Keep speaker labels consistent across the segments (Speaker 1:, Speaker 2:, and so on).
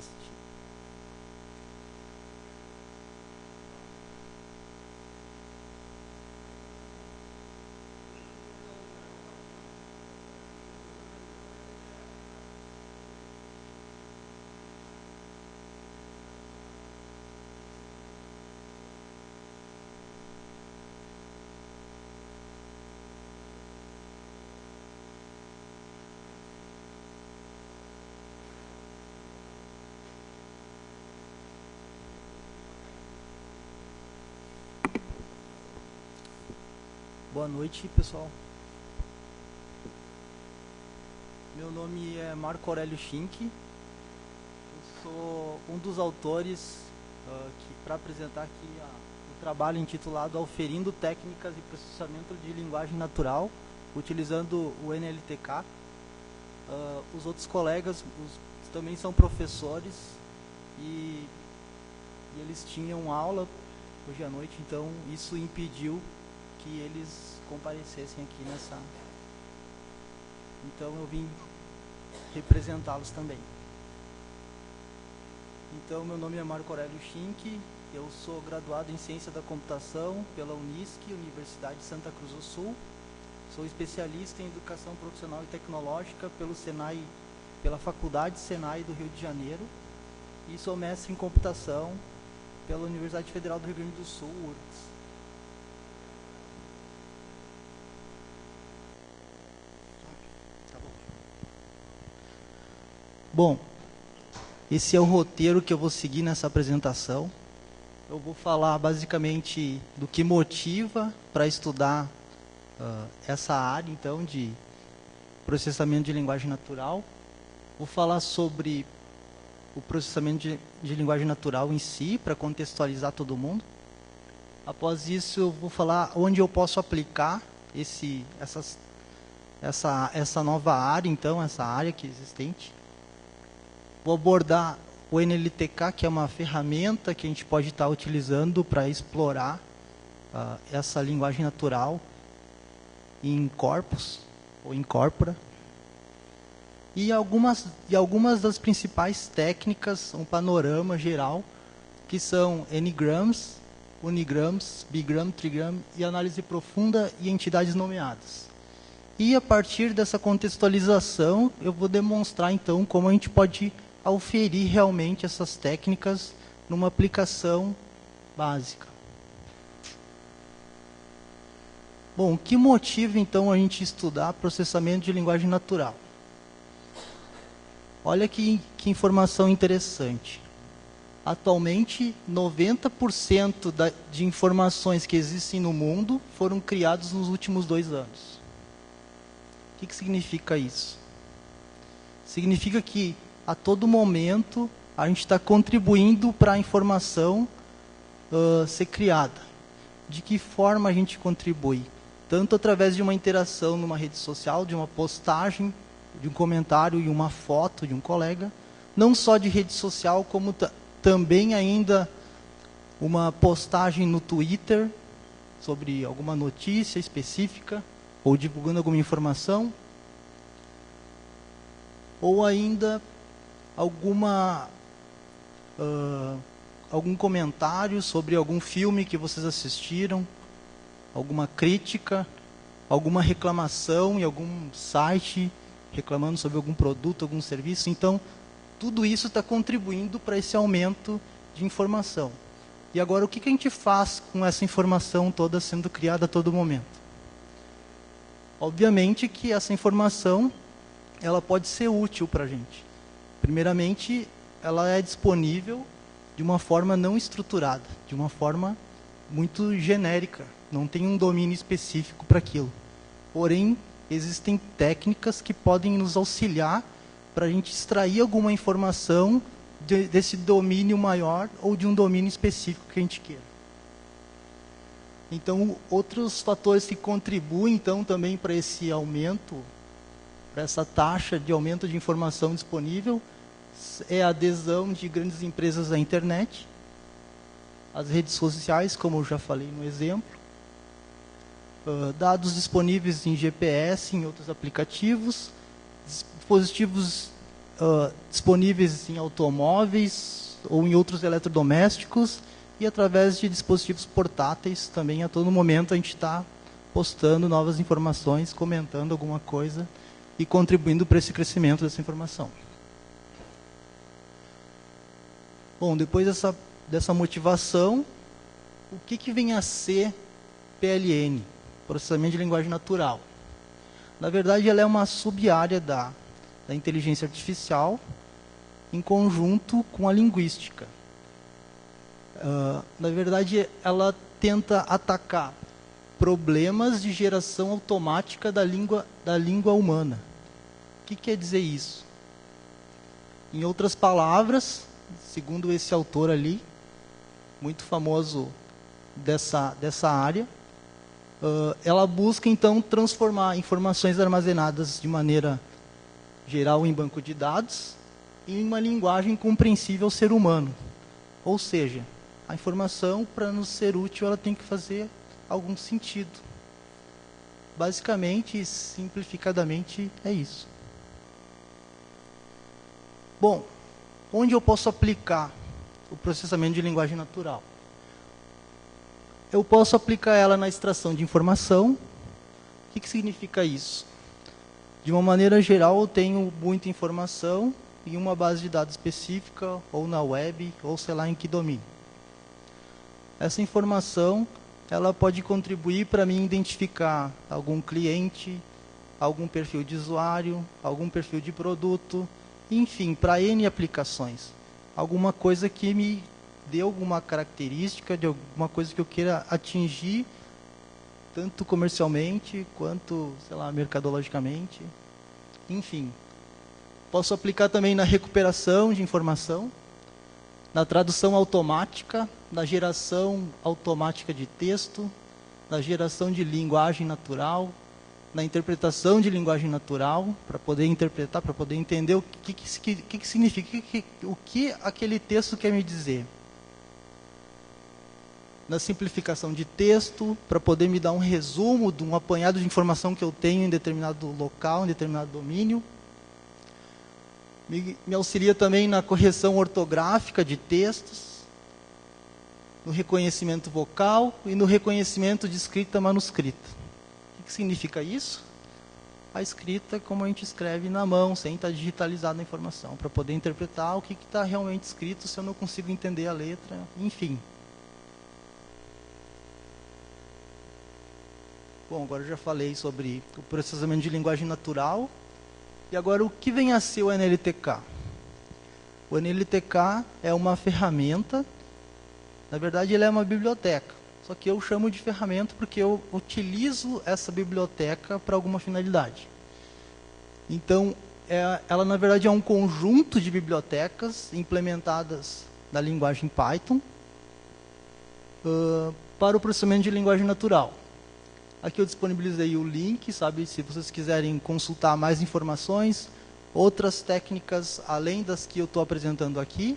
Speaker 1: teste. Boa noite, pessoal. Meu nome é Marco Aurélio Schink. Eu sou um dos autores para apresentar aqui o trabalho intitulado Auferindo Técnicas de Processamento de Linguagem Natural, utilizando o NLTK. Os outros colegas também são professores e eles tinham aula hoje à noite, então isso impediu que eles comparecessem aqui nessa. Então eu vim representá-los também. Então meu nome é Marco Aurélio Schink, eu sou graduado em Ciência da Computação pela Unisc, Universidade de Santa Cruz do Sul. Sou especialista em Educação Profissional e Tecnológica pelo Senai, pela Faculdade Senai do Rio de Janeiro. E sou mestre em Computação pela Universidade Federal do Rio Grande do Sul, URGS. Bom, esse é o roteiro que eu vou seguir nessa apresentação. Eu vou falar basicamente do que motiva para estudar essa área, então, de processamento de linguagem natural. Vou falar sobre o processamento de linguagem natural em si, para contextualizar todo mundo. Após isso, eu vou falar onde eu posso aplicar essa nova área, então, essa área que é existente. Vou abordar o NLTK, que é uma ferramenta que a gente pode estar utilizando para explorar essa linguagem natural em corpus ou em corpora. E algumas das principais técnicas, um panorama geral, que são N-grams, unigrams, bigram, trigram e análise profunda e entidades nomeadas. E a partir dessa contextualização, eu vou demonstrar então como a gente pode auferir realmente essas técnicas numa aplicação básica. Bom, o que motiva então a gente estudar processamento de linguagem natural? Olha que informação interessante. Atualmente, 90% de informações que existem no mundo foram criadas nos últimos 2 anos. O que significa isso? Significa que a todo momento a gente está contribuindo para a informação ser criada. De que forma a gente contribui? Tanto através de uma interação numa rede social, de uma postagem, de um comentário e uma foto de um colega, não só de rede social, como também ainda uma postagem no Twitter sobre alguma notícia específica, ou divulgando alguma informação, ou ainda algum comentário sobre algum filme que vocês assistiram, alguma crítica, alguma reclamação em algum site, reclamando sobre algum produto, algum serviço. Então, tudo isso está contribuindo para esse aumento de informação. E agora, o que a gente faz com essa informação toda sendo criada a todo momento? Obviamente que essa informação ela pode ser útil para a gente. Primeiramente, ela é disponível de uma forma não estruturada, de uma forma muito genérica. Não tem um domínio específico para aquilo. Porém, existem técnicas que podem nos auxiliar para a gente extrair alguma informação desse domínio maior ou de um domínio específico que a gente queira. Então, outros fatores que contribuem então também para esse aumento, para essa taxa de aumento de informação disponível, é a adesão de grandes empresas à internet, as redes sociais, como eu já falei no exemplo, dados disponíveis em GPS, em outros aplicativos, dispositivos disponíveis em automóveis ou em outros eletrodomésticos e através de dispositivos portáteis também. A todo momento a gente está postando novas informações, comentando alguma coisa e contribuindo para esse crescimento dessa informação. Bom, depois dessa motivação, o que vem a ser PLN, Processamento de Linguagem Natural? Na verdade, ela é uma sub-área da inteligência artificial em conjunto com a linguística. Na verdade, ela tenta atacar problemas de geração automática da língua humana. O que quer dizer isso? Em outras palavras, segundo esse autor ali, muito famoso dessa área, ela busca então transformar informações armazenadas de maneira geral em banco de dados em uma linguagem compreensível ao ser humano. Ou seja, a informação, para nos ser útil, ela tem que fazer algum sentido. Basicamente, simplificadamente, é isso. Bom, onde eu posso aplicar o processamento de linguagem natural? Eu posso aplicar ela na extração de informação. O que significa isso? De uma maneira geral, eu tenho muita informação em uma base de dados específica, ou na web, ou sei lá em que domínio. Essa informação, ela pode contribuir para mim identificar algum cliente, algum perfil de usuário, algum perfil de produto, enfim, para N aplicações. Alguma coisa que me dê alguma característica de alguma coisa que eu queira atingir, tanto comercialmente quanto, sei lá, mercadologicamente. Enfim, posso aplicar também na recuperação de informação, na tradução automática, na geração automática de texto, na geração de linguagem natural, na interpretação de linguagem natural, para poder interpretar, para poder entender o que significa, o que aquele texto quer me dizer. Na simplificação de texto, para poder me dar um resumo de um apanhado de informação que eu tenho em determinado local, em determinado domínio. Me auxilia também na correção ortográfica de textos, no reconhecimento vocal e no reconhecimento de escrita manuscrita. O que significa isso? A escrita é como a gente escreve na mão, sem estar digitalizada a informação, para poder interpretar o que está realmente escrito se eu não consigo entender a letra, enfim. Bom, agora eu já falei sobre o processamento de linguagem natural. E agora, o que vem a ser o NLTK? O NLTK é uma ferramenta, na verdade ele é uma biblioteca, só que eu chamo de ferramenta porque eu utilizo essa biblioteca para alguma finalidade. Então, ela na verdade é um conjunto de bibliotecas implementadas na linguagem Python para o processamento de linguagem natural. Aqui eu disponibilizei o link, sabe, se vocês quiserem consultar mais informações, outras técnicas além das que eu estou apresentando aqui,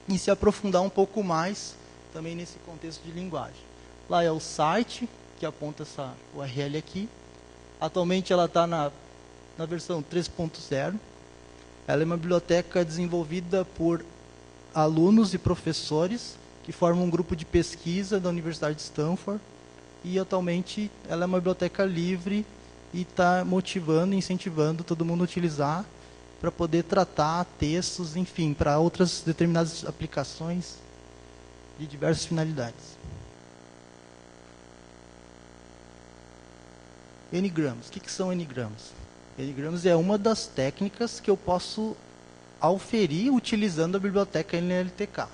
Speaker 1: e se aprofundar um pouco mais também nesse contexto de linguagem. Lá é o site, que aponta essa URL aqui. Atualmente ela está na versão 3.0. Ela é uma biblioteca desenvolvida por alunos e professores que formam um grupo de pesquisa da Universidade de Stanford. E atualmente ela é uma biblioteca livre e está motivando e incentivando todo mundo a utilizar para poder tratar textos, enfim, para outras determinadas aplicações de diversas finalidades. N-grams. O que são N-grams? N-grams é uma das técnicas que eu posso auferir utilizando a biblioteca NLTK.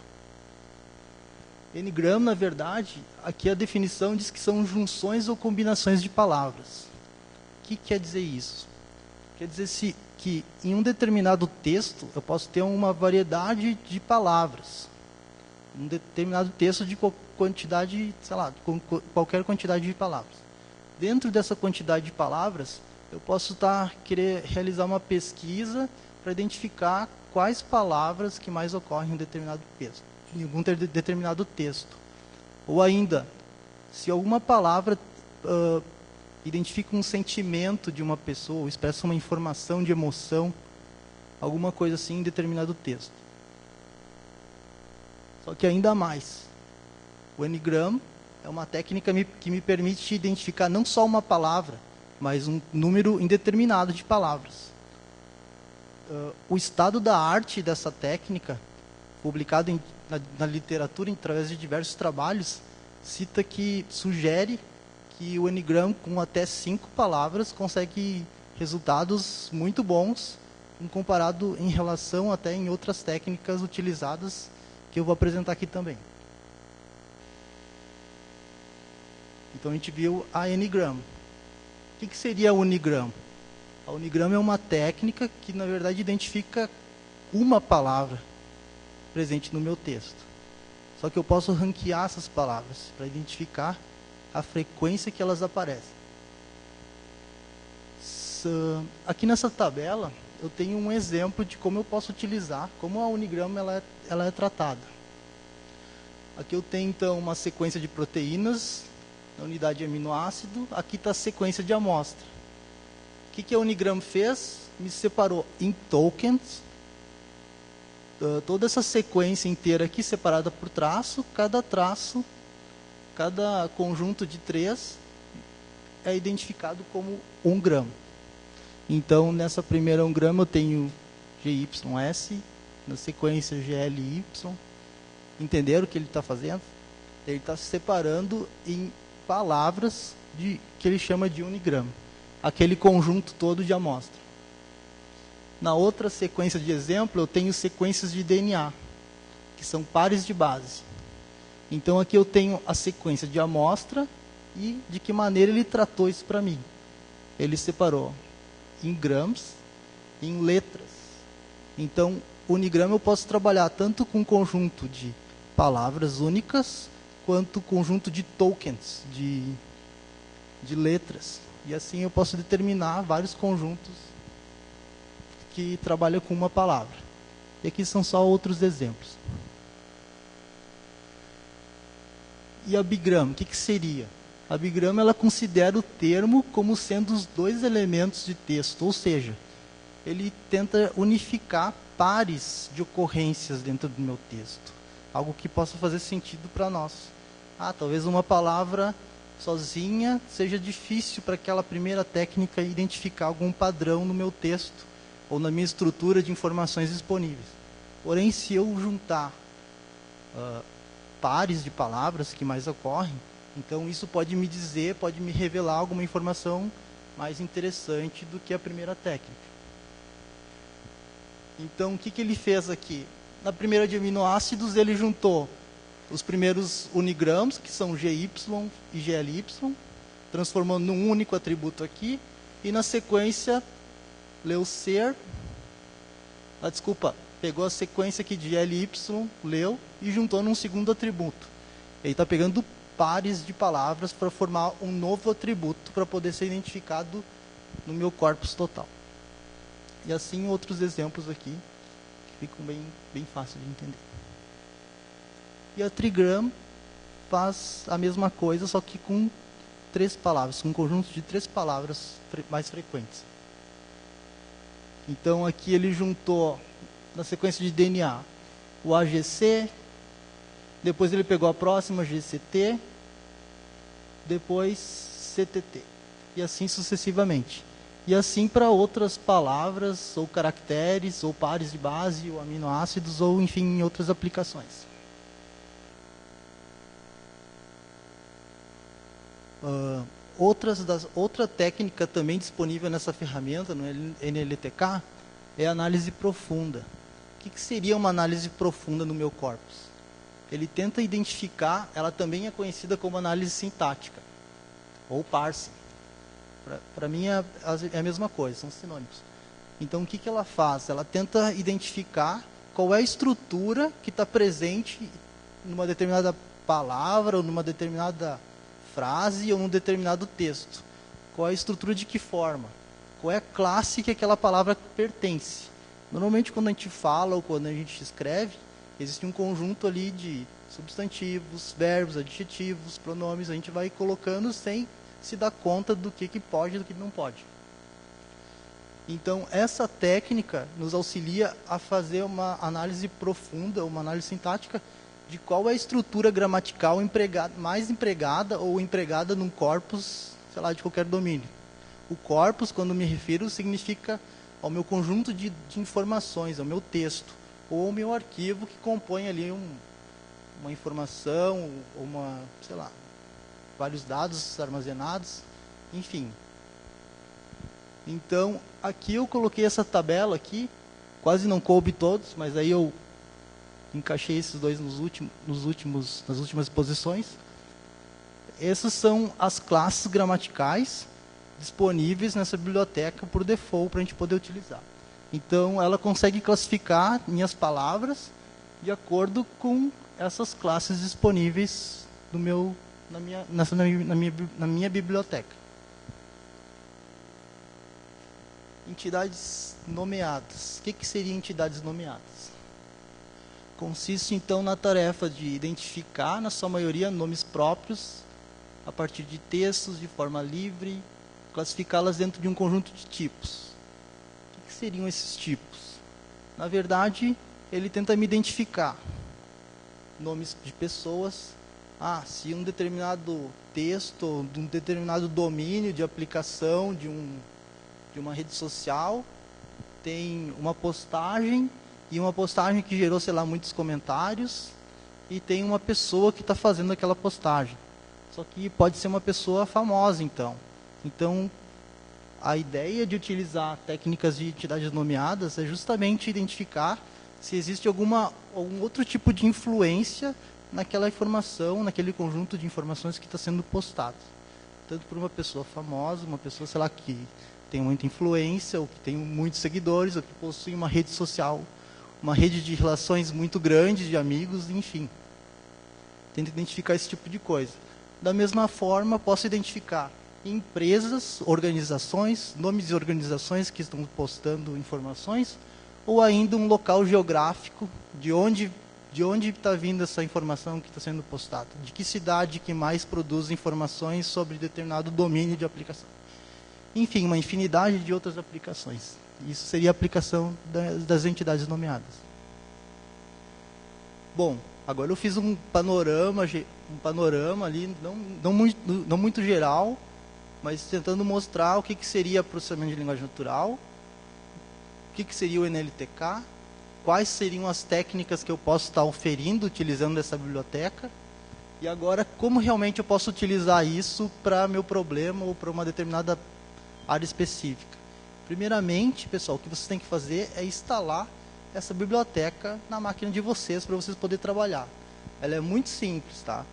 Speaker 1: N-gram, na verdade, aqui a definição diz que são junções ou combinações de palavras. O que quer dizer isso? Quer dizer que em um determinado texto eu posso ter uma variedade de palavras. Um determinado texto de quantidade, sei lá, com qualquer quantidade de palavras. Dentro dessa quantidade de palavras, eu posso querer realizar uma pesquisa para identificar quais palavras que mais ocorrem em um determinado texto. Em algum determinado texto. Ou ainda, se alguma palavra identifica um sentimento de uma pessoa, ou expressa uma informação de emoção, alguma coisa assim em determinado texto. Só que ainda mais, o N-gram é uma técnica que me permite identificar não só uma palavra, mas um número indeterminado de palavras. O estado da arte dessa técnica, publicado na literatura através de diversos trabalhos, cita que sugere que o N-gram com até 5 palavras consegue resultados muito bons, comparado em relação até em outras técnicas utilizadas que eu vou apresentar aqui também. Então a gente viu a N-gram. O que seria o Unigram? A Unigram é uma técnica que, na verdade, identifica uma palavra presente no meu texto. Só que eu posso ranquear essas palavras para identificar a frequência que elas aparecem. Aqui nessa tabela, eu tenho um exemplo de como eu posso utilizar, como a Unigram ela é tratada. Aqui eu tenho, então, uma sequência de proteínas na unidade de aminoácido. Aqui está a sequência de amostra. O que a Unigram fez? Me separou em tokens. Toda essa sequência inteira aqui, separada por traço. Cada conjunto de 3 é identificado como 1 grama. Então, nessa primeira 1 grama, eu tenho GYS, na sequência GLY. Entenderam o que ele está fazendo? Ele está se separando em palavras que ele chama de unigrama, aquele conjunto todo de amostra. Na outra sequência de exemplo, eu tenho sequências de DNA, que são pares de base. Então aqui eu tenho a sequência de amostra e de que maneira ele tratou isso para mim. Ele separou em grams e em letras. Então, unigrama eu posso trabalhar tanto com um conjunto de palavras únicas, quanto conjunto de tokens, de letras. E assim eu posso determinar vários conjuntos que trabalham com uma palavra. E aqui são só outros exemplos. E a bigrama, o que seria? A bigrama ela considera o termo como sendo os 2 elementos de texto, ou seja, ele tenta unificar pares de ocorrências dentro do meu texto. Algo que possa fazer sentido para nós. Talvez uma palavra sozinha seja difícil para aquela primeira técnica identificar algum padrão no meu texto ou na minha estrutura de informações disponíveis. Porém, se eu juntar pares de palavras que mais ocorrem, então isso pode me dizer, pode me revelar alguma informação mais interessante do que a primeira técnica. Então, o que ele fez aqui? Na primeira de aminoácidos, ele juntou os primeiros unigrams, que são GY e GLY, transformando num único atributo aqui, e na sequência, leu ser, pegou a sequência aqui de LY, leu, e juntou num segundo atributo. Ele está pegando pares de palavras para formar um novo atributo para poder ser identificado no meu corpus total. E assim outros exemplos aqui, que ficam bem fáceis de entender. E a trigram faz a mesma coisa, só que com 3 palavras, com um conjunto de 3 palavras mais frequentes. Então aqui ele juntou, na sequência de DNA, o AGC, depois ele pegou a próxima, GCT, depois CTT, e assim sucessivamente. E assim para outras palavras, ou caracteres, ou pares de base, ou aminoácidos, ou enfim, em outras aplicações. Outra técnica também disponível nessa ferramenta, no NLTK, é a análise profunda. O que seria uma análise profunda no meu corpus? Ele tenta identificar, ela também é conhecida como análise sintática, ou parsing. Para mim é a mesma coisa, são sinônimos. Então o que ela faz? Ela tenta identificar qual é a estrutura que está presente numa determinada palavra, ou numa determinada frase, ou num determinado texto. Qual é a estrutura, de que forma? Qual é a classe que aquela palavra pertence? Normalmente quando a gente fala ou quando a gente escreve, existe um conjunto ali de substantivos, verbos, adjetivos, pronomes, a gente vai colocando sem se dar conta do que pode e do que não pode. Então, essa técnica nos auxilia a fazer uma análise profunda, uma análise sintática, de qual é a estrutura gramatical mais empregada ou empregada num corpus, sei lá, de qualquer domínio. O corpus, quando me refiro, significa ao meu conjunto de informações, ao meu texto, ou ao meu arquivo que compõe ali uma informação, sei lá, vários dados armazenados, enfim. Então, aqui eu coloquei essa tabela aqui, quase não coube todos, mas aí eu encaixei esses dois nas últimas posições. Essas são as classes gramaticais disponíveis nessa biblioteca por default para a gente poder utilizar. Então, ela consegue classificar minhas palavras de acordo com essas classes disponíveis na minha biblioteca. Entidades nomeadas. O que seriam entidades nomeadas? Consiste, então, na tarefa de identificar, na sua maioria, nomes próprios, a partir de textos, de forma livre, classificá-las dentro de um conjunto de tipos. O que seriam esses tipos? Na verdade, ele tenta me identificar nomes de pessoas. Se um determinado texto, de um determinado domínio de aplicação de uma rede social tem uma postagem, e uma postagem que gerou, sei lá, muitos comentários, e tem uma pessoa que está fazendo aquela postagem. Só que pode ser uma pessoa famosa, então. Então, a ideia de utilizar técnicas de entidades nomeadas é justamente identificar se existe algum outro tipo de influência naquela informação, naquele conjunto de informações que está sendo postado. Tanto por uma pessoa famosa, uma pessoa, sei lá, que tem muita influência, ou que tem muitos seguidores, ou que possui uma rede social, uma rede de relações muito grande, de amigos, enfim. Tento identificar esse tipo de coisa. Da mesma forma, posso identificar empresas, organizações, nomes de organizações que estão postando informações, ou ainda um local geográfico de onde está vindo essa informação que está sendo postada, de que cidade que mais produz informações sobre determinado domínio de aplicação. Enfim, uma infinidade de outras aplicações. Isso seria a aplicação das entidades nomeadas. Bom, agora eu fiz um panorama ali, não muito geral, mas tentando mostrar o que seria processamento de linguagem natural, o que seria o NLTK, quais seriam as técnicas que eu posso estar oferindo utilizando essa biblioteca, e agora como realmente eu posso utilizar isso para meu problema ou para uma determinada área específica. Primeiramente, pessoal, o que vocês têm que fazer é instalar essa biblioteca na máquina de vocês para vocês poderem trabalhar. Ela é muito simples, tá?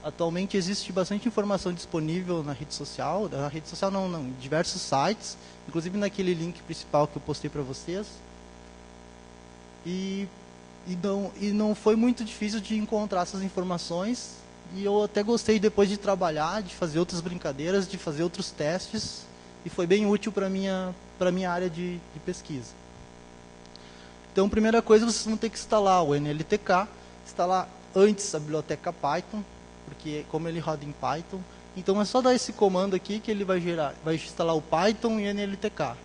Speaker 1: Atualmente existe bastante informação disponível na rede social, em diversos sites, inclusive naquele link principal que eu postei para vocês. E não foi muito difícil de encontrar essas informações, e eu até gostei depois de trabalhar, de fazer outras brincadeiras, de fazer outros testes, e foi bem útil para a minha área de pesquisa. Então, primeira coisa, vocês vão ter que instalar o NLTK, instalar antes a biblioteca Python, porque como ele roda em Python, então é só dar esse comando aqui que ele vai instalar o Python e o NLTK.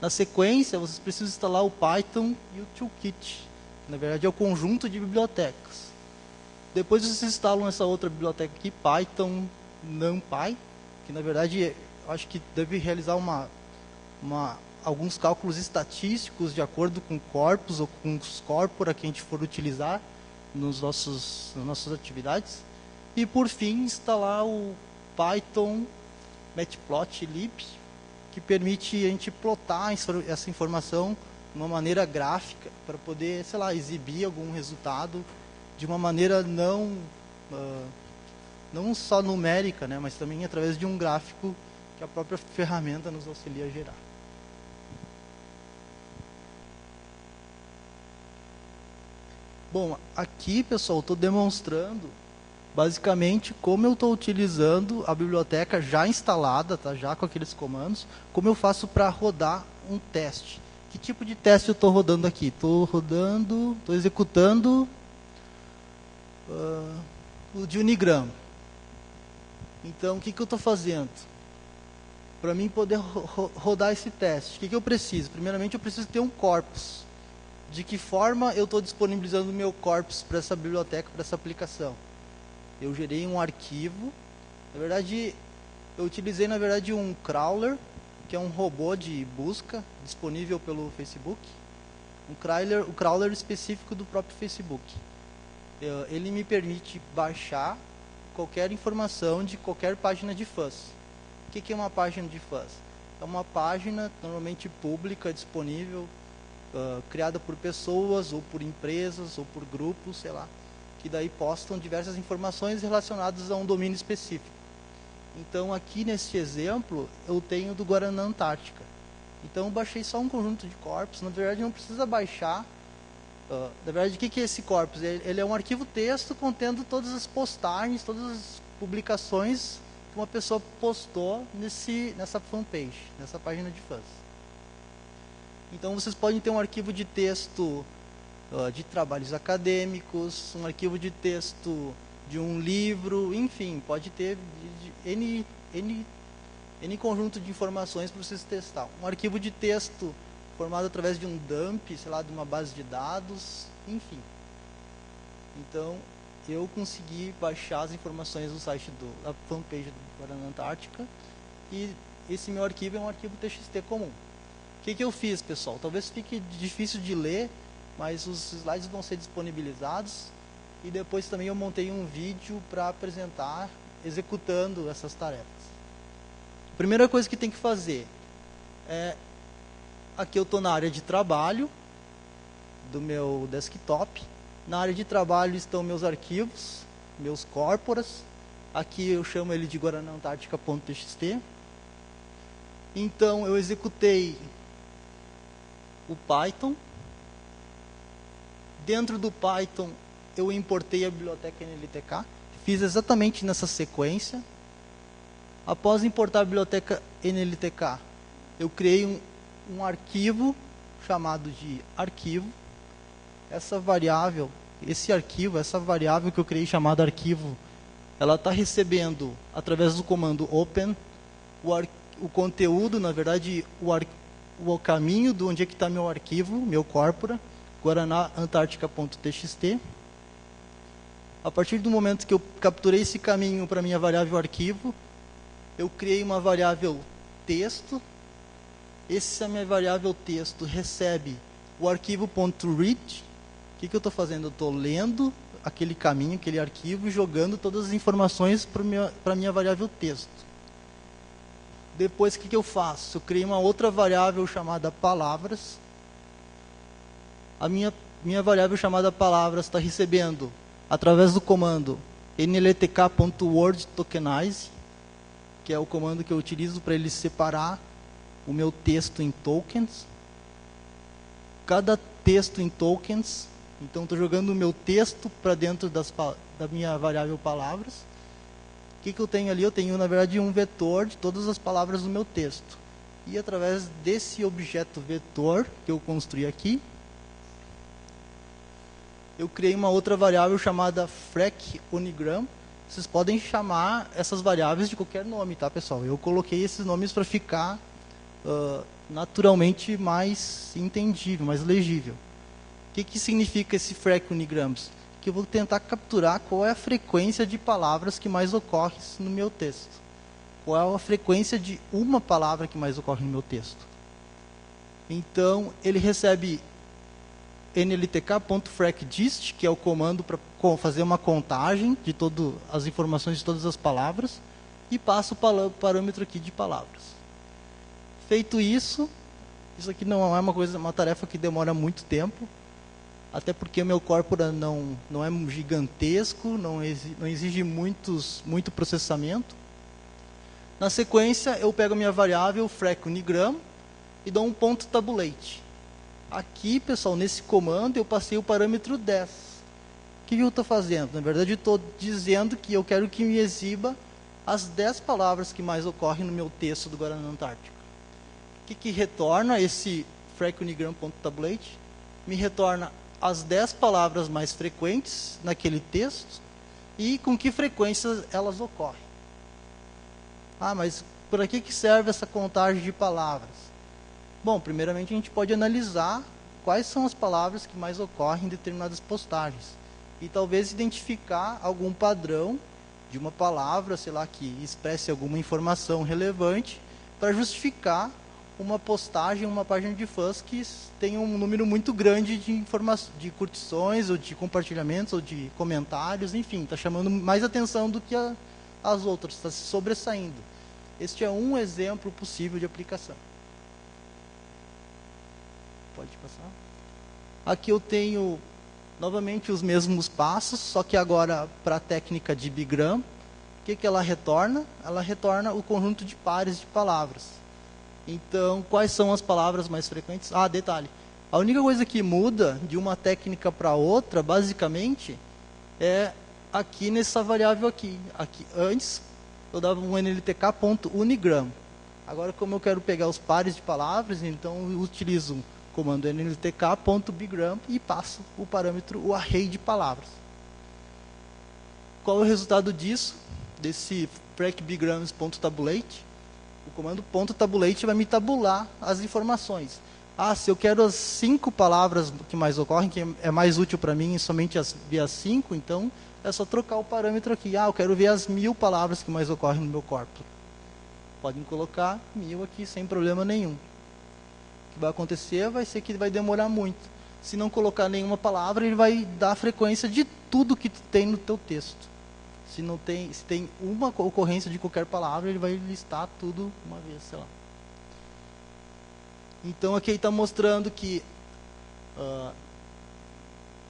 Speaker 1: Na sequência, vocês precisam instalar o Python e o Toolkit, que na verdade é o conjunto de bibliotecas. Depois vocês instalam essa outra biblioteca aqui, Python NumPy, que na verdade eu acho que deve realizar alguns cálculos estatísticos de acordo com corpus ou com os corpora que a gente for utilizar nas nossas atividades. E por fim, instalar o Python Matplotlib, que permite a gente plotar essa informação de uma maneira gráfica para poder, sei lá, exibir algum resultado de uma maneira não só numérica, né, mas também através de um gráfico que a própria ferramenta nos auxilia a gerar. Bom, aqui, pessoal, estou demonstrando basicamente como eu estou utilizando a biblioteca já instalada, tá? Já com aqueles comandos, como eu faço para rodar um teste. Que tipo de teste eu estou rodando aqui? Estou executando o de Unigram. Então, o que eu estou fazendo? Para mim poder rodar esse teste, o que eu preciso? Primeiramente, eu preciso ter um corpus. De que forma eu estou disponibilizando o meu corpus para essa biblioteca, para essa aplicação? Eu gerei um arquivo. Na verdade, eu utilizei um crawler, que é um robô de busca disponível pelo Facebook. Um crawler específico do próprio Facebook. Ele me permite baixar qualquer informação de qualquer página de fãs. O que é uma página de fãs? É uma página normalmente pública, disponível, criada por pessoas, ou por empresas, ou por grupos, sei lá, que daí postam diversas informações relacionadas a um domínio específico. Então, aqui neste exemplo, eu tenho do Guaraná Antártica. Então, eu baixei só um conjunto de corpos. Na verdade, não precisa baixar. Na verdade, o que é esse corpus? Ele é um arquivo texto contendo todas as postagens, todas as publicações que uma pessoa postou nessa fanpage, nessa página de fãs. Então, vocês podem ter um arquivo de texto de trabalhos acadêmicos, um arquivo de texto de um livro, enfim, pode ter N conjunto de informações para vocês testar. Um arquivo de texto formado através de um dump, sei lá, de uma base de dados, enfim. Então, eu consegui baixar as informações do site da fanpage do Guaraná Antártica e esse meu arquivo é um arquivo TXT comum. O que eu fiz, pessoal? Talvez fique difícil de ler, mas os slides vão ser disponibilizados e depois também eu montei um vídeo para apresentar executando essas tarefas. A primeira coisa que tem que fazer é, aqui eu estou na área de trabalho do meu desktop. Na área de trabalho estão meus arquivos, meus corporas. Aqui eu chamo ele de guaranaantártica.txt. Então eu executei o Python. Dentro do Python eu importei a biblioteca NLTK. Fiz exatamente nessa sequência. Após importar a biblioteca NLTK, eu criei um arquivo chamado de arquivo. Essa variável, essa variável que eu criei chamada arquivo, ela está recebendo, através do comando open, o conteúdo, na verdade, o caminho de onde é que está meu arquivo, meu corpora, guaranaantártica.txt. A partir do momento que eu capturei esse caminho para minha variável arquivo, eu criei uma variável texto. Essa minha variável texto recebe o arquivo.read. O que eu estou fazendo? Eu estou lendo aquele caminho, aquele arquivo e jogando todas as informações para a minha variável texto. Depois, o que eu faço? Eu criei uma outra variável chamada palavras. A minha variável chamada palavras está recebendo, através do comando nltk.wordTokenize, que é o comando que eu utilizo para ele separar o meu texto em tokens. Cada texto em tokens. Então, estou jogando o meu texto para dentro da minha variável palavras. O que eu tenho ali? Eu tenho, na verdade, um vetor de todas as palavras do meu texto. E através desse objeto vetor que eu construí aqui, eu criei uma outra variável chamada fracUnigram. Vocês podem chamar essas variáveis de qualquer nome, tá, pessoal? Eu coloquei esses nomes para ficar naturalmente mais entendível, mais legível. O que significa esse fracUnigrams? Que eu vou tentar capturar qual é a frequência de palavras que mais ocorre no meu texto. Qual é a frequência de uma palavra que mais ocorre no meu texto. Então, ele recebe nltk.fracdist, que é o comando para fazer uma contagem de todas as informações de todas as palavras, e passa o parâmetro aqui de palavras. Feito isso aqui não é uma tarefa que demora muito tempo, até porque o meu corpora não é gigantesco, não exige muito processamento. Na sequência, eu pego a minha variável fracUnigram e dou um ponto tabulate. Aqui, pessoal, nesse comando, eu passei o parâmetro 10. O que eu estou fazendo? Na verdade, eu estou dizendo que eu quero que me exiba as 10 palavras que mais ocorrem no meu texto do Guaraná Antártica. O que retorna esse fracUnigram.tabulate? Me retorna as 10 palavras mais frequentes naquele texto e com que frequência elas ocorrem. Ah, mas para que serve essa contagem de palavras? Bom, primeiramente a gente pode analisar quais são as palavras que mais ocorrem em determinadas postagens. E talvez identificar algum padrão de uma palavra, sei lá, que expresse alguma informação relevante para justificar uma postagem, uma página de fãs que tenha um número muito grande de curtições, ou de compartilhamentos, ou de comentários, enfim, está chamando mais atenção do que as outras, está se sobressaindo. Este é um exemplo possível de aplicação. Pode passar. Aqui eu tenho novamente os mesmos passos, só que agora para a técnica de bigram. O que ela retorna? Ela retorna o conjunto de pares de palavras. Então, quais são as palavras mais frequentes? Ah, detalhe. A única coisa que muda de uma técnica para outra, basicamente, é aqui nessa variável aqui. Antes, eu dava um nltk.unigram. Agora, como eu quero pegar os pares de palavras, então eu utilizo o comando nltk.bigram e passo o parâmetro, o array de palavras. Qual é o resultado disso? Desse fracbigrams.tabulate? O comando .tabulate vai me tabular as informações. Ah, se eu quero as 5 palavras que mais ocorrem, que é mais útil para mim, somente ver as 5, então é só trocar o parâmetro aqui. Ah, eu quero ver as 1000 palavras que mais ocorrem no meu corpo. Podem colocar 1000 aqui sem problema nenhum. O que vai acontecer vai ser que vai demorar muito. Se não colocar nenhuma palavra, ele vai dar a frequência de tudo que tem no teu texto. Se tem uma ocorrência de qualquer palavra, ele vai listar tudo uma vez, sei lá. Então aqui ele está mostrando que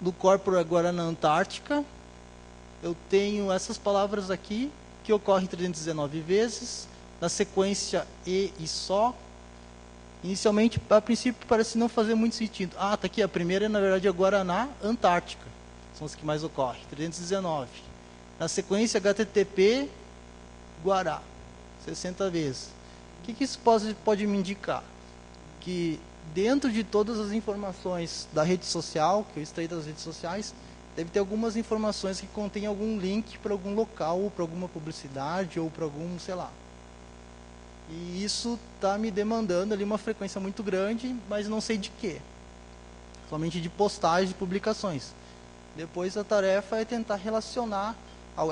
Speaker 1: no corpo agora na Antártica, eu tenho essas palavras aqui, que ocorrem 319 vezes, na sequência e só. Inicialmente, a princípio, parece não fazer muito sentido. Ah, está aqui, a primeira, na verdade, é Guaraná Antártica. São as que mais ocorrem, 319. Na sequência, HTTP, Guará, 60 vezes. O que isso pode me indicar? Que dentro de todas as informações da rede social, que eu extraí das redes sociais, deve ter algumas informações que contêm algum link para algum local, ou para alguma publicidade, ou para algum, sei lá. E isso está me demandando ali uma frequência muito grande, mas não sei de quê. Somente de postagens, de publicações. Depois a tarefa é tentar relacionar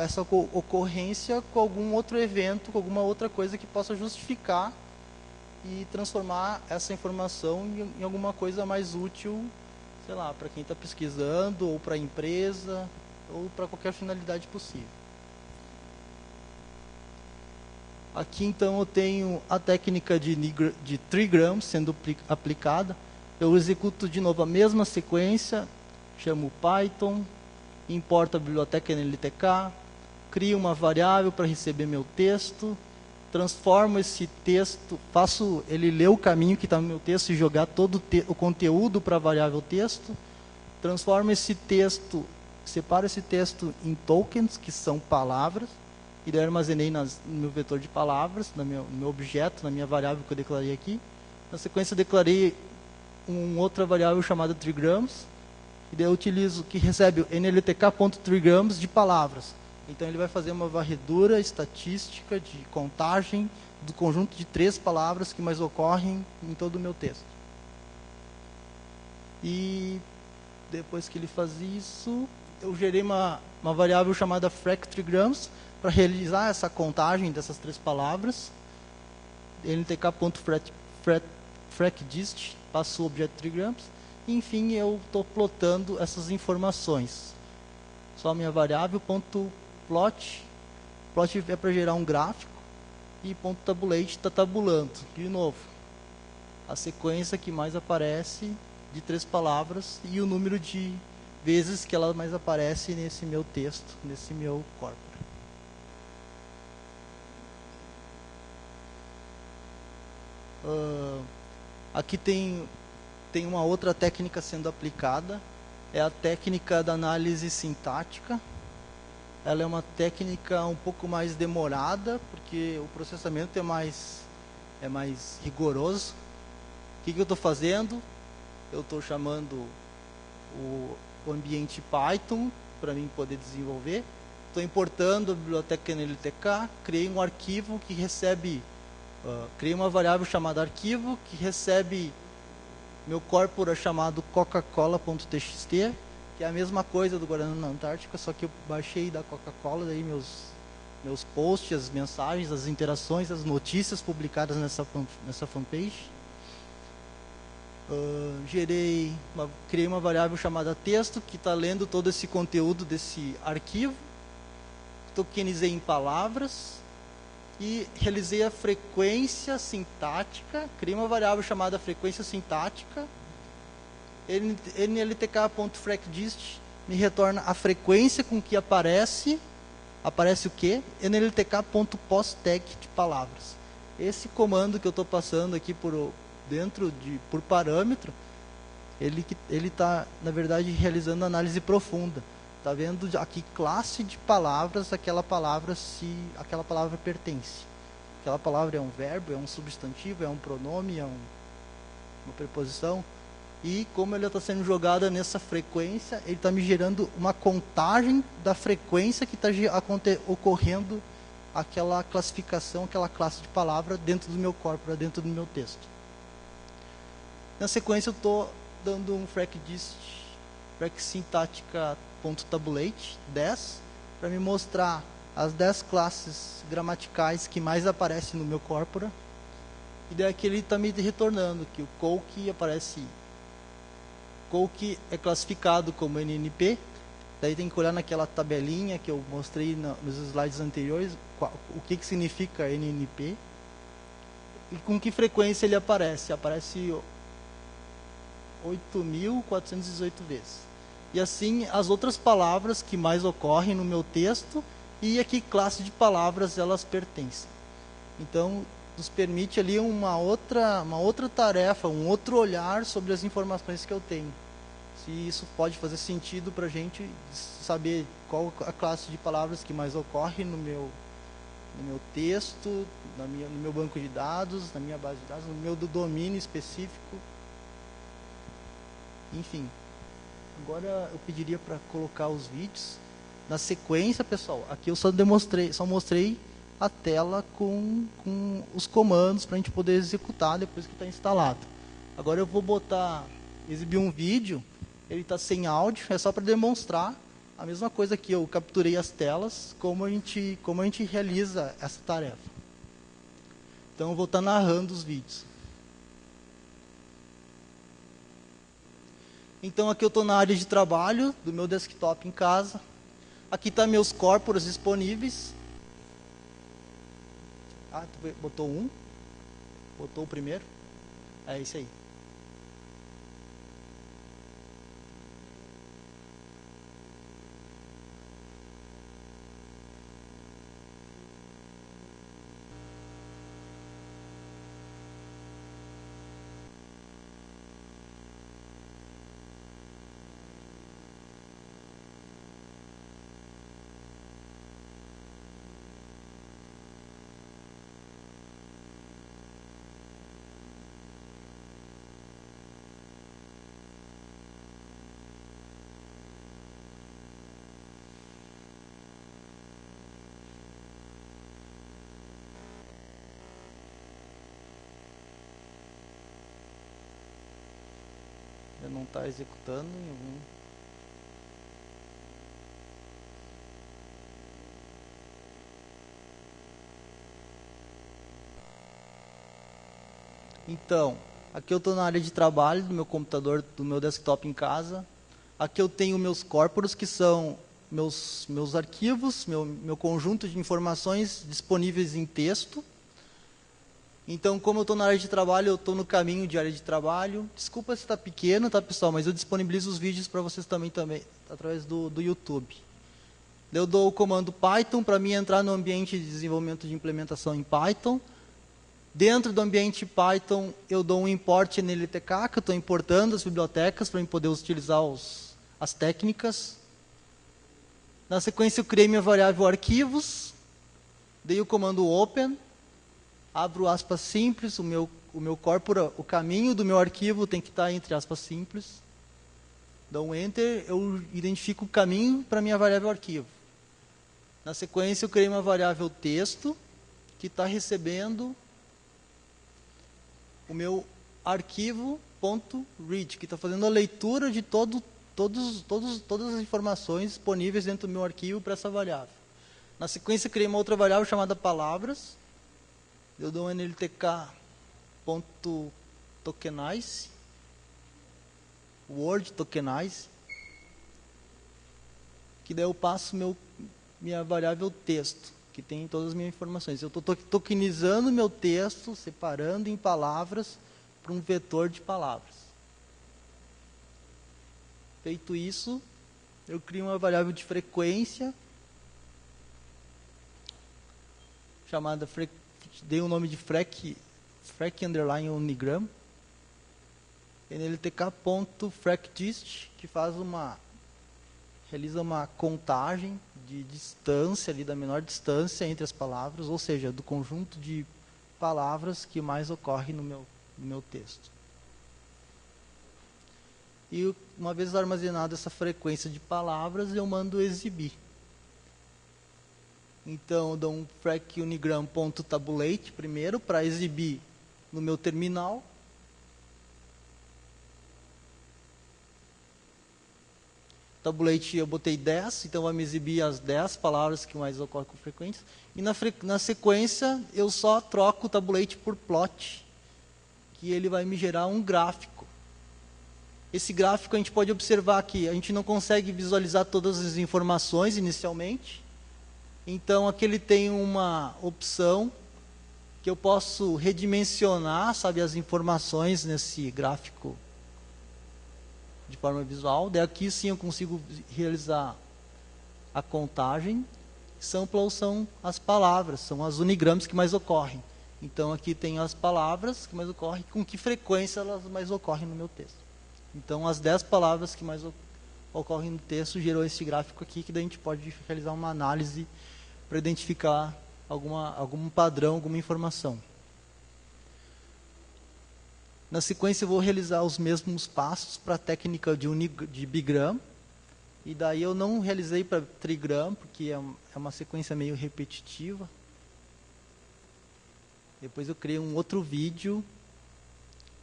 Speaker 1: essa ocorrência com algum outro evento, com alguma outra coisa que possa justificar e transformar essa informação em alguma coisa mais útil, sei lá, para quem está pesquisando, ou para a empresa, ou para qualquer finalidade possível. Aqui então eu tenho a técnica de trigram sendo aplicada. Eu executo de novo a mesma sequência, chamo Python, importo a biblioteca NLTK, crio uma variável para receber meu texto, transformo esse texto, faço ele ler o caminho que está no meu texto e jogar todo o conteúdo para a variável texto, transformo esse texto, separo esse texto em tokens, que são palavras, e daí eu armazenei no meu vetor de palavras, no meu objeto, na minha variável que eu declarei aqui. Na sequência eu declarei uma outra variável chamada trigrams, e daí eu utilizo, que recebe o nltk.trigrams de palavras. Então ele vai fazer uma varredura estatística de contagem do conjunto de 3 palavras que mais ocorrem em todo o meu texto. E depois que ele faz isso, eu gerei uma variável chamada fractrigrams para realizar essa contagem dessas 3 palavras. nltk.fracdist, passo o objeto trigrams. E, enfim, eu estou plotando essas informações. Só a minha variável, .plot. Plot é para gerar um gráfico. E .tabulate está tabulando. De novo, a sequência que mais aparece de 3 palavras e o número de vezes que ela mais aparece nesse meu texto, nesse meu corpo. Aqui tem uma outra técnica sendo aplicada, é a técnica da análise sintática. Ela é uma técnica um pouco mais demorada, porque o processamento é mais rigoroso. O que eu estou fazendo? Eu estou chamando o ambiente Python para mim poder desenvolver. Estou importando a biblioteca NLTK, criei um arquivo que recebe Criei uma variável chamada arquivo, que recebe meu corpora chamado coca-cola.txt, que é a mesma coisa do Guarana na Antártica, só que eu baixei da Coca-Cola, daí meus posts, as mensagens, as interações, as notícias publicadas nessa fanpage. Criei uma variável chamada texto, que está lendo todo esse conteúdo desse arquivo. Tokenizei em palavras e realizei a frequência sintática. Criei uma variável chamada frequência sintática. nltk.frequency me retorna a frequência com que aparece o quê? nltk.posttag de palavras. Esse comando que eu estou passando aqui por parâmetro, ele está, na verdade, realizando análise profunda. Está vendo aqui classe de palavras, aquela palavra pertence. Aquela palavra é um verbo, é um substantivo, é um pronome, é uma preposição. E como ela está sendo jogada nessa frequência, ele está me gerando uma contagem da frequência que está ocorrendo aquela classificação, aquela classe de palavra dentro do meu corpus, dentro do meu texto. Na sequência eu estou dando um fracsintática.tabulate 10 para me mostrar as 10 classes gramaticais que mais aparecem no meu corpora. E daí aqui ele está me retornando que o Coke é classificado como NNP. Daí tem que olhar naquela tabelinha que eu mostrei nos slides anteriores, o que significa NNP e com que frequência ele aparece. Aparece 8.418 vezes. E assim as outras palavras que mais ocorrem no meu texto e a que classe de palavras elas pertencem. Então, nos permite ali uma outra tarefa, um outro olhar sobre as informações que eu tenho. Se isso pode fazer sentido para a gente saber qual a classe de palavras que mais ocorre no meu texto, no meu banco de dados, na minha base de dados, no meu domínio específico. Enfim, agora eu pediria para colocar os vídeos. Na sequência, pessoal, aqui eu só mostrei a tela com os comandos para a gente poder executar depois que está instalado. Agora eu vou exibir um vídeo, ele está sem áudio, é só para demonstrar a mesma coisa que eu capturei as telas, como a gente realiza essa tarefa. Então eu vou estar narrando os vídeos. Então aqui eu estou na área de trabalho do meu desktop em casa. Aqui estão meus corpos disponíveis. Tu botou um? Botou o primeiro? É isso aí. Não está executando nenhum. Então, aqui eu estou na área de trabalho do meu computador, do meu desktop em casa. Aqui eu tenho meus corpos, que são meus arquivos, meu conjunto de informações disponíveis em texto. Então, como eu estou na área de trabalho, eu estou no caminho de área de trabalho. Desculpa se está pequeno, tá, pessoal? Mas eu disponibilizo os vídeos para vocês também, através do YouTube. Eu dou o comando Python para mim entrar no ambiente de desenvolvimento de implementação em Python. Dentro do ambiente Python, eu dou um import NLTK, que eu estou importando as bibliotecas para poder utilizar as técnicas. Na sequência, eu criei minha variável arquivos. Dei o comando open. Abro aspas simples, o meu corpora, o caminho do meu arquivo tem que estar entre aspas simples. Dou um enter, eu identifico o caminho para minha variável arquivo. Na sequência, eu criei uma variável texto, que está recebendo o meu arquivo.read, que está fazendo a leitura de todas as informações disponíveis dentro do meu arquivo para essa variável. Na sequência, criei uma outra variável chamada palavras. Eu dou um nltk.tokenize, word tokenize, que daí eu passo minha variável texto, que tem todas as minhas informações. Eu estou tokenizando meu texto, separando em palavras para um vetor de palavras. Feito isso, eu crio uma variável de frequência, chamada, dei o nome de frec underline unigram, nltk.frecdist, que realiza uma contagem de distância, ali, da menor distância entre as palavras, ou seja, do conjunto de palavras que mais ocorre no meu texto. E uma vez armazenada essa frequência de palavras, eu mando exibir. Então, eu dou um frecunigram.tabulate primeiro, para exibir no meu terminal. Tabulate eu botei 10, então vai me exibir as 10 palavras que mais ocorrem com frequência. E na sequência, eu só troco o tabulate por plot, que ele vai me gerar um gráfico. Esse gráfico a gente pode observar aqui, a gente não consegue visualizar todas as informações inicialmente. Então, aqui ele tem uma opção que eu posso redimensionar, sabe, as informações nesse gráfico de forma visual. Daí aqui sim eu consigo realizar a contagem. Sample são as palavras, são as unigrams que mais ocorrem. Então aqui tem as palavras que mais ocorrem, com que frequência elas mais ocorrem no meu texto. Então as 10 palavras que mais ocorrem no texto gerou esse gráfico aqui, que daí a gente pode realizar uma análise para identificar algum padrão, alguma informação. Na sequência, eu vou realizar os mesmos passos para a técnica de bigram. E daí eu não realizei para trigram, porque é uma sequência meio repetitiva. Depois eu criei um outro vídeo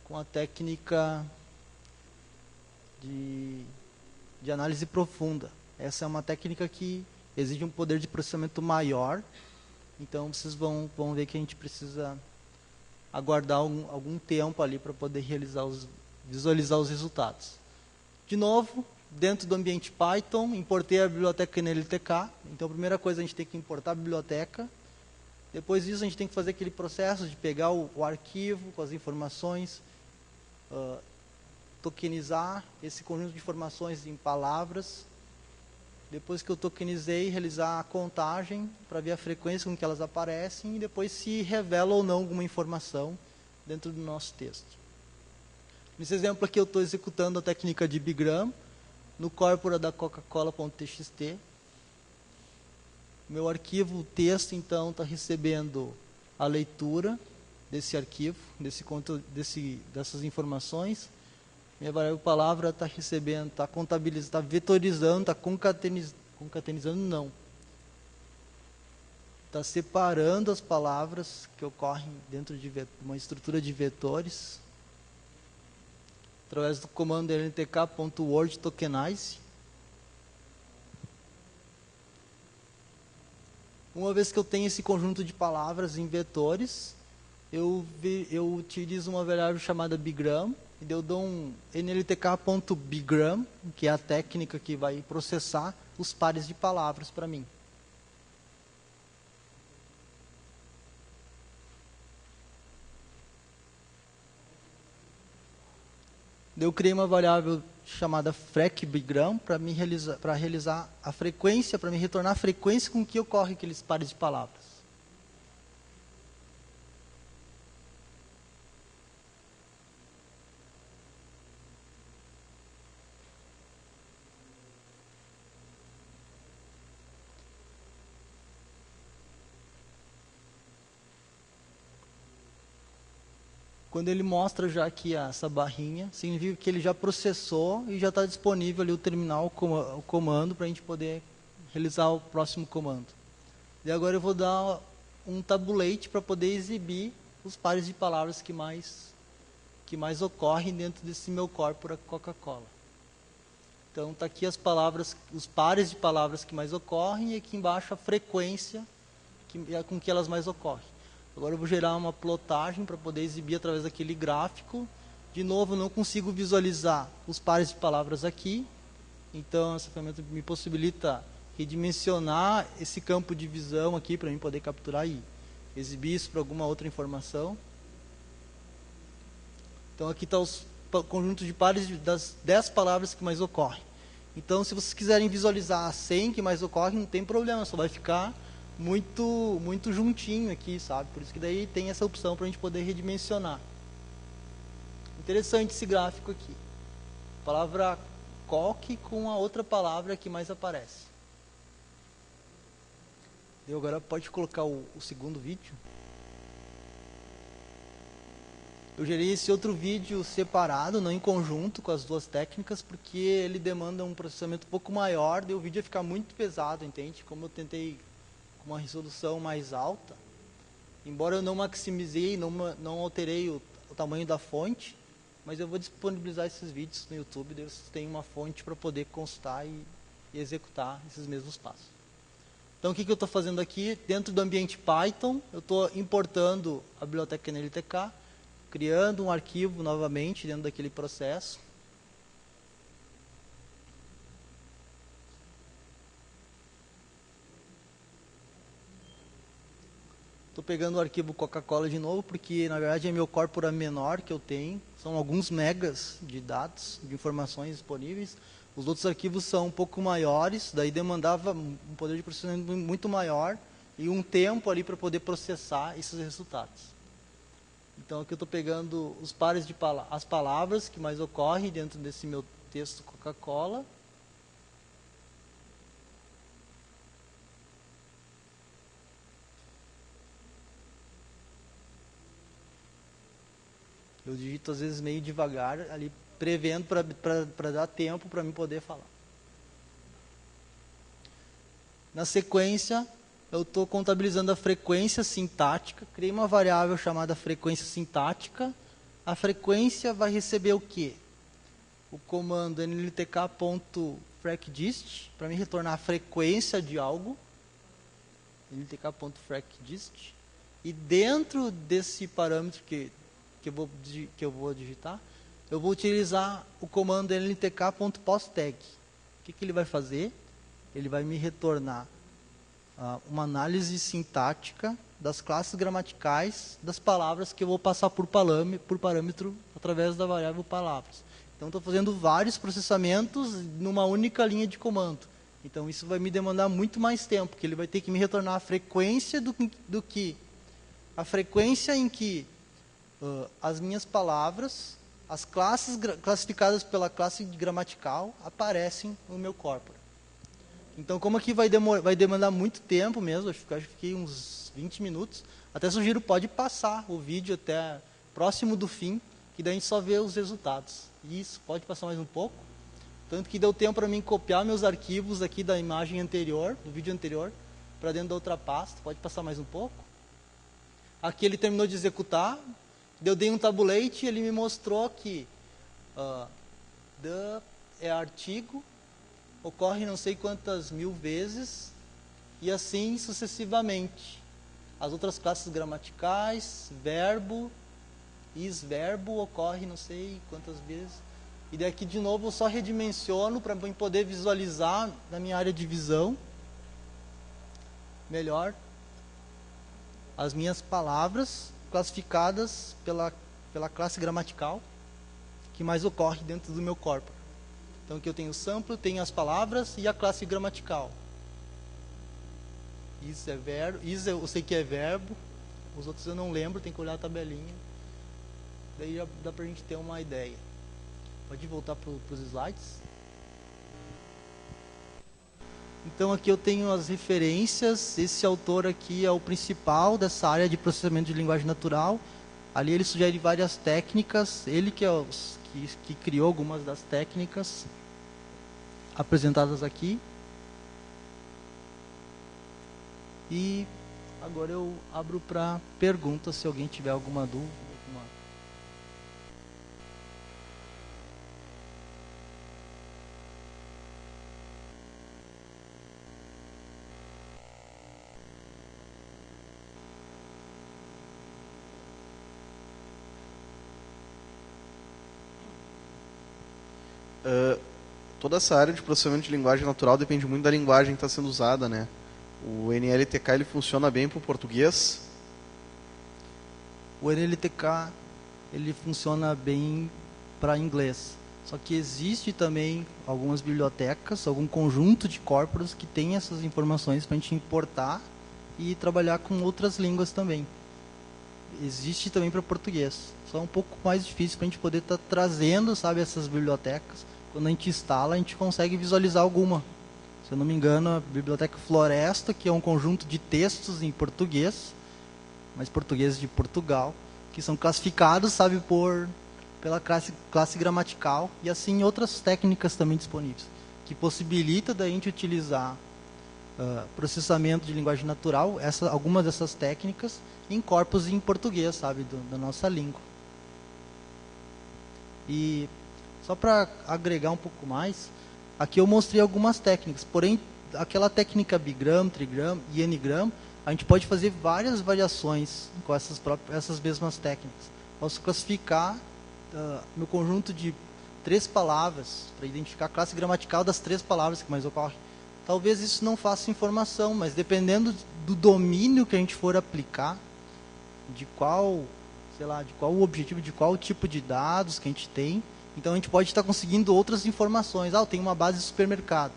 Speaker 1: com a técnica de análise profunda. Essa é uma técnica que exige um poder de processamento maior. Então, vocês vão ver que a gente precisa aguardar algum tempo ali para poder visualizar os resultados. De novo, dentro do ambiente Python, importei a biblioteca NLTK. Então, a primeira coisa, a gente tem que importar a biblioteca. Depois disso, a gente tem que fazer aquele processo de pegar o arquivo com as informações, tokenizar esse conjunto de informações em palavras. Depois que eu tokenizei, realizar a contagem para ver a frequência com que elas aparecem e depois se revela ou não alguma informação dentro do nosso texto. Nesse exemplo aqui eu estou executando a técnica de bigram no corpora da Coca-Cola.txt. Meu arquivo texto, então, está recebendo a leitura desse arquivo, dessas informações. Minha variável palavra está recebendo, está contabilizando, está vetorizando, está concatenizando, não. Está separando as palavras que ocorrem dentro de uma estrutura de vetores, através do comando lntk.word tokenize. Uma vez que eu tenho esse conjunto de palavras em vetores, eu utilizo uma variável chamada bigram, e eu dou um nltk.bigram, que é a técnica que vai processar os pares de palavras para mim. Eu criei uma variável chamada frecbigram para realizar a frequência, para me retornar a frequência com que ocorre aqueles pares de palavras. Quando ele mostra já aqui essa barrinha, significa que ele já processou e já está disponível ali o terminal, o comando, para a gente poder realizar o próximo comando. E agora eu vou dar um tabulate para poder exibir os pares de palavras que mais que mais ocorre dentro desse meu corpora Coca-Cola. Então está aqui as palavras, os pares de palavras que mais ocorrem e aqui embaixo a frequência com que elas mais ocorrem. Agora eu vou gerar uma plotagem para poder exibir através daquele gráfico. De novo, não consigo visualizar os pares de palavras aqui. Então essa ferramenta me possibilita redimensionar esse campo de visão aqui para mim poder capturar e exibir isso para alguma outra informação. Então aqui está os conjuntos de pares das 10 palavras que mais ocorrem. Então se vocês quiserem visualizar as 100 que mais ocorrem, não tem problema, só vai ficar muito juntinho aqui, sabe? Por isso que daí tem essa opção para a gente poder redimensionar. Interessante esse gráfico aqui. Palavra coque com a outra palavra que mais aparece. Agora pode colocar o segundo vídeo. Eu gerei esse outro vídeo separado, não em conjunto com as duas técnicas, porque ele demanda um processamento um pouco maior, daí o vídeo ia ficar muito pesado, entende? Como eu tentei com uma resolução mais alta, embora eu não maximizei, não alterei o tamanho da fonte, mas eu vou disponibilizar esses vídeos no YouTube, daí vocês têm uma fonte para poder consultar e executar esses mesmos passos. Então o que eu estou fazendo aqui? Dentro do ambiente Python, eu estou importando a biblioteca NLTK, criando um arquivo novamente dentro daquele processo. Estou pegando o arquivo Coca-Cola de novo, porque na verdade é meu corpora menor que eu tenho. São alguns megas de dados, de informações disponíveis. Os outros arquivos são um pouco maiores, daí demandava um poder de processamento muito maior e um tempo ali para poder processar esses resultados. Então aqui eu estou pegando os pares de as palavras que mais ocorrem dentro desse meu texto Coca-Cola. Eu digito às vezes meio devagar, ali prevendo para dar tempo para mim poder falar. Na sequência, eu estou contabilizando a frequência sintática, criei uma variável chamada frequência sintática. A frequência vai receber o quê? O comando nltk.freqdist, para me retornar a frequência de algo, nltk.freqdist, e dentro desse parâmetro que eu vou digitar, eu vou utilizar o comando nltk.postTag. O que ele vai fazer? Ele vai me retornar uma análise sintática das classes gramaticais das palavras que eu vou passar por parâmetro através da variável palavras. Então, estou fazendo vários processamentos numa única linha de comando. Então, isso vai me demandar muito mais tempo, porque ele vai ter que me retornar a frequência a frequência em que as minhas palavras, as classes classificadas pela classe gramatical, aparecem no meu corpora. Então, como aqui vai demandar muito tempo mesmo, acho que fiquei uns 20 minutos, até sugiro, pode passar o vídeo até próximo do fim, que daí a gente só vê os resultados. Isso, pode passar mais um pouco. Tanto que deu tempo para mim copiar meus arquivos aqui da imagem anterior, do vídeo anterior, para dentro da outra pasta. Pode passar mais um pouco. Aqui ele terminou de executar, eu dei um tabulate e ele me mostrou que the é artigo, ocorre não sei quantas mil vezes, e assim sucessivamente. As outras classes gramaticais, verbo, is-verbo, ocorre não sei quantas vezes. E daqui de novo eu só redimensiono para poder visualizar na minha área de visão melhor as minhas palavras classificadas pela classe gramatical que mais ocorre dentro do meu corpo. Então aqui eu tenho o sample, tenho as palavras e a classe gramatical. Isso é verbo, isso eu sei que é verbo, os outros eu não lembro, tem que olhar a tabelinha. Daí já dá pra gente ter uma ideia. Pode voltar para os slides. Então aqui eu tenho as referências, esse autor aqui é o principal dessa área de processamento de linguagem natural. Ali ele sugere várias técnicas, ele que é que criou algumas das técnicas apresentadas aqui. E agora eu abro para perguntas, se alguém tiver alguma dúvida.
Speaker 2: toda essa área de processamento de linguagem natural depende muito da linguagem que está sendo usada, né? O NLTK ele funciona bem para o português?
Speaker 1: O NLTK ele funciona bem para inglês. Só que existe também algumas bibliotecas, algum conjunto de corpos que tem essas informações para a gente importar e trabalhar com outras línguas também. Existe também para português. Só é um pouco mais difícil para a gente poder estar trazendo, sabe, essas bibliotecas. Quando a gente instala, a gente consegue visualizar alguma. Se eu não me engano, a Biblioteca Floresta, que é um conjunto de textos em português, mas português de Portugal, que são classificados, sabe, pela classe gramatical, e assim outras técnicas também disponíveis, que possibilita da gente utilizar processamento de linguagem natural, algumas dessas técnicas, em corpos em português, sabe, da nossa língua. E só para agregar um pouco mais, aqui eu mostrei algumas técnicas, porém, aquela técnica bigram, trigram e n-gram, a gente pode fazer várias variações com essas mesmas técnicas. Posso classificar meu conjunto de 3 palavras, para identificar a classe gramatical das 3 palavras que mais ocorrem. Talvez isso não faça informação, mas dependendo do domínio que a gente for aplicar, de qual o objetivo, de qual tipo de dados que a gente tem, então a gente pode estar conseguindo outras informações. Eu tenho uma base de supermercado.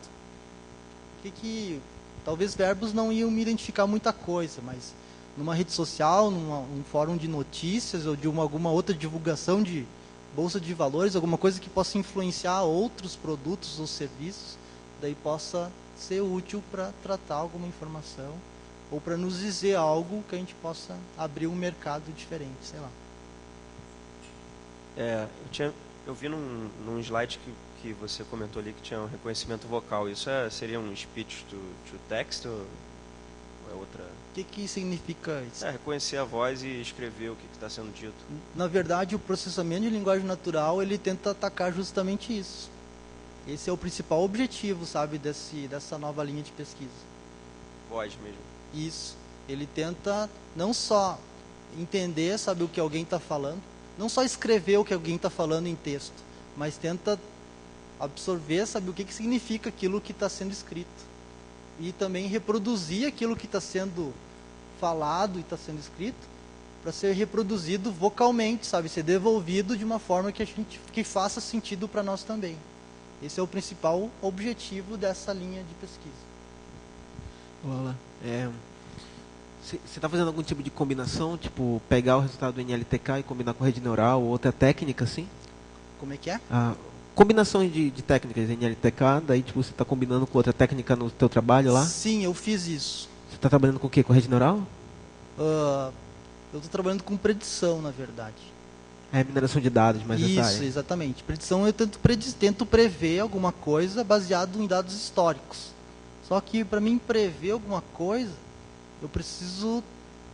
Speaker 1: Talvez verbos não iam me identificar muita coisa, mas numa rede social, num fórum de notícias ou de alguma outra divulgação de bolsa de valores, alguma coisa que possa influenciar outros produtos ou serviços, daí possa ser útil para tratar alguma informação ou para nos dizer algo que a gente possa abrir um mercado diferente, sei lá.
Speaker 3: Eu vi num slide que você comentou ali que tinha um reconhecimento vocal. Isso seria um speech to text ou é outra?
Speaker 1: O que significa isso?
Speaker 3: Reconhecer a voz e escrever o que está sendo dito.
Speaker 1: Na verdade, o processamento de linguagem natural, ele tenta atacar justamente isso. Esse é o principal objetivo, sabe, dessa nova linha de pesquisa.
Speaker 3: Voz mesmo.
Speaker 1: Isso. Ele tenta não só entender, sabe, o que alguém está falando, não só escrever o que alguém está falando em texto, mas tenta absorver, sabe, o que significa aquilo que está sendo escrito. E também reproduzir aquilo que está sendo falado e está sendo escrito para ser reproduzido vocalmente, sabe, ser devolvido de uma forma que faça sentido para nós também. Esse é o principal objetivo dessa linha de pesquisa.
Speaker 4: Olá. Você está fazendo algum tipo de combinação, tipo pegar o resultado do NLTK e combinar com rede neural ou outra técnica, assim?
Speaker 1: Como é que é?
Speaker 4: Combinações de técnicas NLTK, daí tipo, você está combinando com outra técnica no teu trabalho lá?
Speaker 1: Sim, eu fiz isso.
Speaker 4: Você está trabalhando com o quê? Com rede neural?
Speaker 1: Eu estou trabalhando com predição, na verdade.
Speaker 4: Mineração de dados, mas essa área.
Speaker 1: Isso, exatamente. Predição, eu tento prever alguma coisa baseado em dados históricos. Só que para mim prever alguma coisa, eu preciso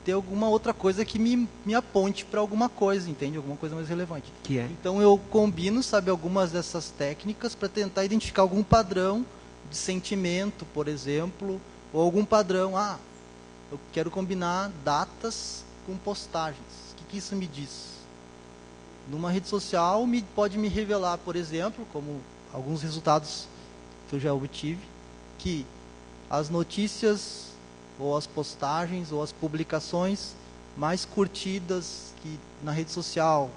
Speaker 1: ter alguma outra coisa que me aponte para alguma coisa, entende? Alguma coisa mais relevante.
Speaker 4: Que é?
Speaker 1: Então eu combino, sabe, algumas dessas técnicas para tentar identificar algum padrão de sentimento, por exemplo, ou algum padrão. Eu quero combinar datas com postagens. O que isso me diz? Numa rede social pode me revelar, por exemplo, como alguns resultados que eu já obtive, que as notícias ou as postagens ou as publicações mais curtidas na rede social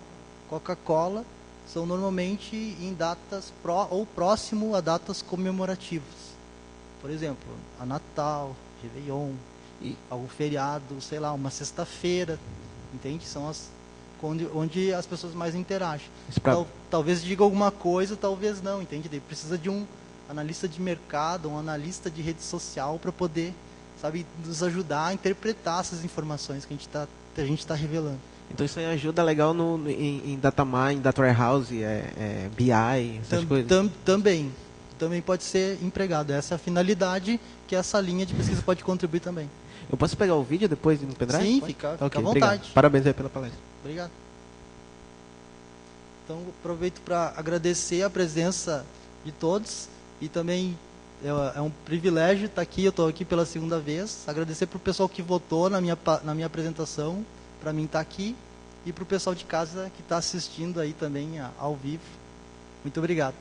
Speaker 1: Coca-Cola são normalmente em datas ou próximo a datas comemorativas. Por exemplo, a Natal, Réveillon, algum feriado, sei lá, uma sexta-feira, entende? São onde as pessoas mais interagem. Talvez diga alguma coisa, talvez não, entende? Daí precisa de um analista de mercado, um analista de rede social para poder, sabe, nos ajudar a interpretar essas informações que a gente está revelando.
Speaker 4: Então isso aí ajuda legal em data mine, data warehouse, BI, essas coisas?
Speaker 1: Também pode ser empregado. Essa é a finalidade que essa linha de pesquisa pode contribuir também.
Speaker 4: Eu posso pegar o vídeo depois no pendrive?
Speaker 1: Sim, fica à vontade.
Speaker 4: Obrigado. Parabéns aí pela palestra.
Speaker 1: Obrigado. Então, aproveito para agradecer a presença de todos e também é um privilégio estar aqui. Eu estou aqui pela segunda vez. Agradecer para o pessoal que votou na minha apresentação, para mim estar aqui, e para o pessoal de casa que está assistindo aí também ao vivo. Muito obrigado.